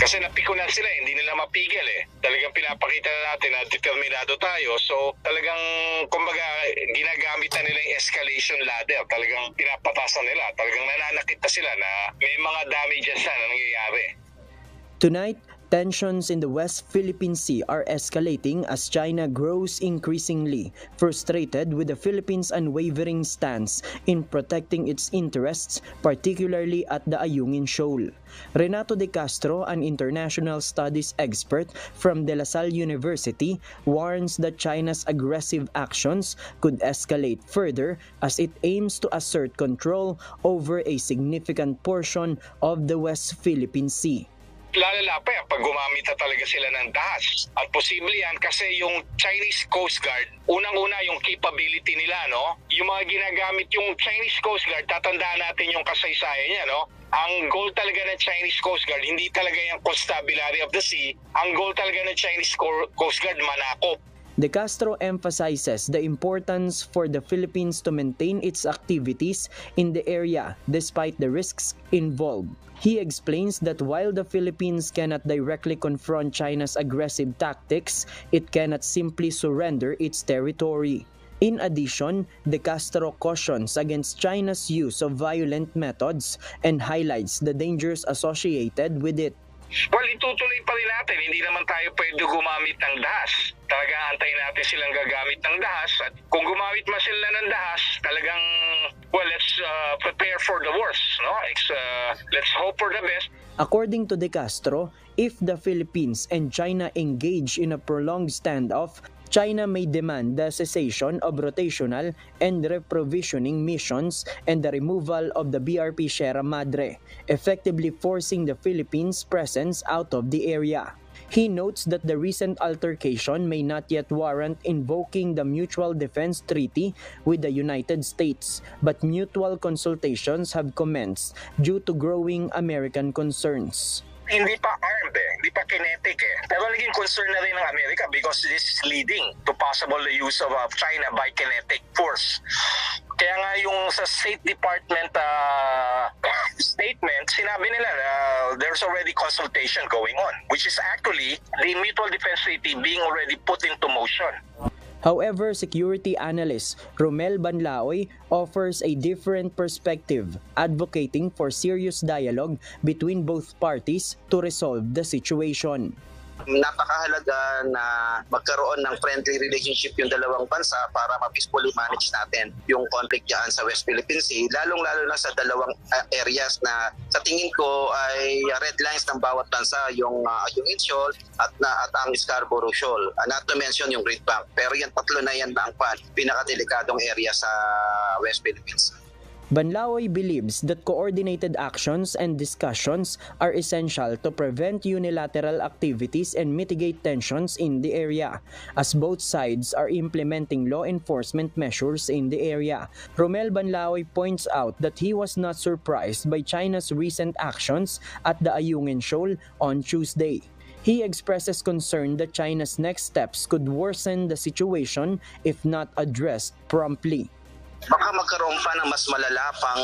Kasi napikunan sila, hindi nila mapigil eh. Talagang pinapakita na natin na determinado tayo. So talagang kumbaga ginagamit na nila yung escalation ladder. Talagang pinapatasan nila. Talagang nananakit na sila na may mga damages na nangyayari. Tonight, tensions in the West Philippine Sea are escalating as China grows increasingly frustrated with the Philippines' unwavering stance in protecting its interests, particularly at the Ayungin Shoal. Renato de Castro, an international studies expert from De La Salle University, warns that China's aggressive actions could escalate further as it aims to assert control over a significant portion of the West Philippine Sea. Lalala pa yan pag gumamit na talaga sila ng dahas. At posible yan kasi yung Chinese Coast Guard, unang-una yung capability nila, no? Yung mga ginagamit yung Chinese Coast Guard, tatandaan natin yung kasaysayan niya, no? Ang goal talaga ng Chinese Coast Guard, hindi talaga yung constabulary of the sea. Ang goal talaga ng Chinese Coast Guard, manakop. De Castro emphasizes the importance for the Philippines to maintain its activities in the area despite the risks involved. He explains that while the Philippines cannot directly confront China's aggressive tactics, it cannot simply surrender its territory. In addition, De Castro cautions against China's use of violent methods and highlights the dangers associated with it. Well, itutuloy pa rin natin. Hindi naman tayo pwede gumamit ng dahas. Talagang antayin natin silang gagamit ng dahas. At kung gumamit man sila ng dahas, talagang, well, let's prepare for the worst. No? Let's hope for the best. According to De Castro, if the Philippines and China engage in a prolonged standoff, China may demand the cessation of rotational and reprovisioning missions and the removal of the BRP Sierra Madre, effectively forcing the Philippines' presence out of the area. He notes that the recent altercation may not yet warrant invoking the Mutual Defense Treaty with the United States, but mutual consultations have commenced due to growing American concerns. Hindi pa armed eh, hindi pa kinetic eh. Pero naging concern na rin ng Amerika because this is leading to possible use of China by kinetic force. Kaya nga yung sa State Department statement, sinabi nila na there's already consultation going on, which is actually the Mutual Defense Treaty being already put into motion. However, security analyst Romel Banlaoy offers a different perspective, advocating for serious dialogue between both parties to resolve the situation. Napakahalaga na magkaroon ng friendly relationship yung dalawang bansa para ma-peacefully manage natin yung conflict dyan sa West Philippine Sea, lalong-lalo na sa dalawang areas na sa tingin ko ay red lines ng bawat bansa, yung Shoal at ang Scarborough Shoal. Not to mention yung Great Bank. Pero yung tatlo na yan ang pinakadelikadong area sa West Philippines. Banlaoy believes that coordinated actions and discussions are essential to prevent unilateral activities and mitigate tensions in the area, as both sides are implementing law enforcement measures in the area. Romel Banlaoy points out that he was not surprised by China's recent actions at the Ayungin Shoal on Tuesday. He expresses concern that China's next steps could worsen the situation if not addressed promptly. Baka magkaroon pa ng mas malala pang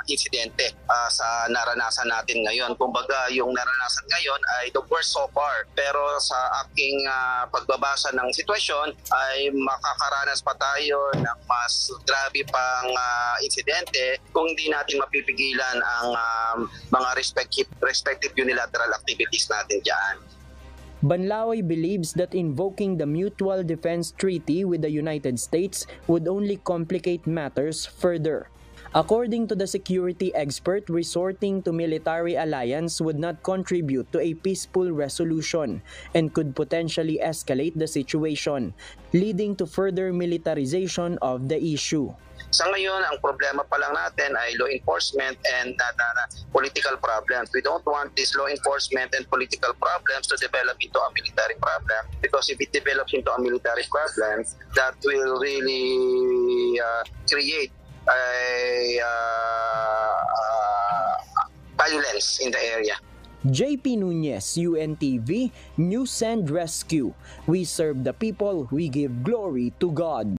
insidente sa naranasan natin ngayon. Kumbaga, yung naranasan ngayon ay the worst so far. Pero sa aking pagbabasa ng sitwasyon ay makakaranas pa tayo ng mas grabe pang insidente kung hindi natin mapipigilan ang mga respective unilateral activities natin dyan. Banlaoy believes that invoking the Mutual Defense Treaty with the United States would only complicate matters further. According to the security expert, resorting to military alliance would not contribute to a peaceful resolution and could potentially escalate the situation, leading to further militarization of the issue. Sa ngayon, ang problema pa lang natin ay law enforcement and political problems. We don't want this law enforcement and political problems to develop into a military problem, because if it develops into a military problem, that will really create violence in the area. JP Nunez, UNTV, News and Rescue. We serve the people, we give glory to God.